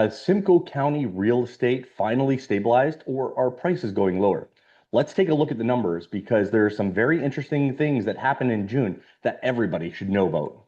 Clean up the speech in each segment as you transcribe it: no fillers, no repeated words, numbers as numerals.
Simcoe County real estate finally stabilized, or are prices going lower? Let's take a look at the numbers because there are some very interesting things that happened in June that everybody should know about.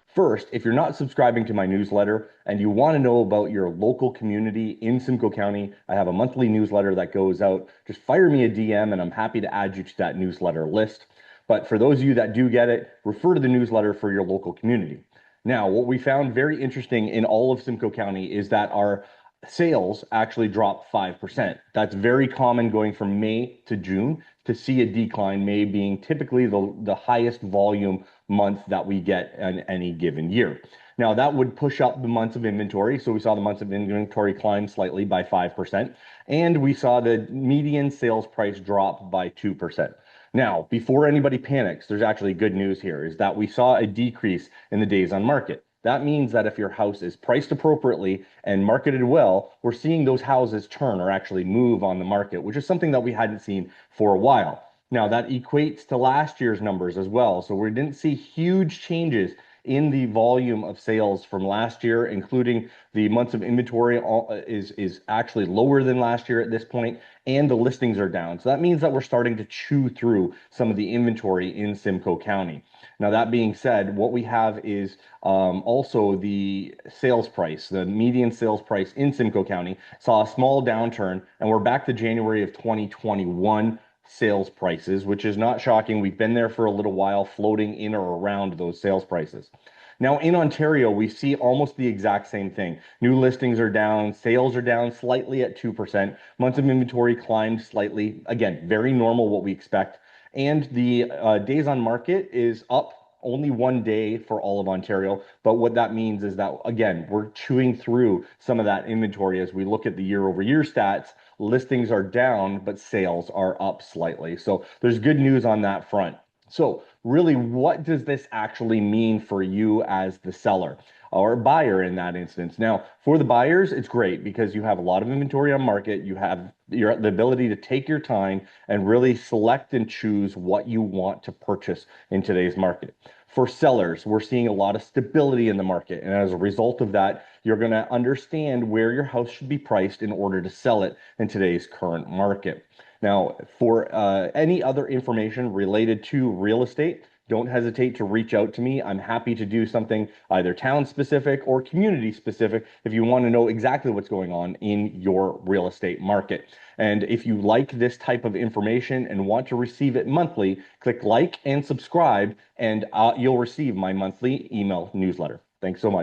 First, if you're not subscribing to my newsletter and you want to know about your local community in Simcoe County, I have a monthly newsletter that goes out. Just fire me a DM and I'm happy to add you to that newsletter list. But for those of you that do get it, refer to the newsletter for your local community. Now, what we found very interesting in all of Simcoe County is that our sales actually dropped 5%. That's very common going from May to June to see a decline, May being typically the highest volume month that we get in any given year. Now, that would push up the months of inventory. So we saw the months of inventory climb slightly by 5%, and we saw the median sales price drop by 2%. Now, before anybody panics, there's actually good news here is that we saw a decrease in the days on market. That means that if your house is priced appropriately and marketed well, we're seeing those houses turn or actually move on the market, which is something that we hadn't seen for a while. Now, that equates to last year's numbers as well. So we didn't see huge changes in the volume of sales from last year, including the months of inventory is actually lower than last year at this point, and the listings are down. So that means that we're starting to chew through some of the inventory in Simcoe County. Now, that being said, what we have is also the sales price. The median sales price in Simcoe County saw a small downturn, and we're back to January of 2021 sales prices, which is not shocking. We've been there for a little while, floating in or around those sales prices. Now, in Ontario, we see almost the exact same thing. New listings are down, sales are down slightly at 2%. Months of inventory climbed slightly. Again, very normal what we expect. And the days on market is up only 1 day for all of Ontario. But what that means is that, again, we're chewing through some of that inventory as we look at the year over year stats. Listings are down, but sales are up slightly. So there's good news on that front. So really, what does this actually mean for you as the seller or buyer in that instance? Now, for the buyers, it's great because you have a lot of inventory on market. You have the ability to take your time and really select and choose what you want to purchase in today's market. For sellers, we're seeing a lot of stability in the market. And as a result of that, you're going to understand where your house should be priced in order to sell it in today's current market. Now, for any other information related to real estate, don't hesitate to reach out to me. I'm happy to do something either town specific or community specific if you want to know exactly what's going on in your real estate market. And if you like this type of information and want to receive it monthly, click like and subscribe, and you'll receive my monthly email newsletter. Thanks so much.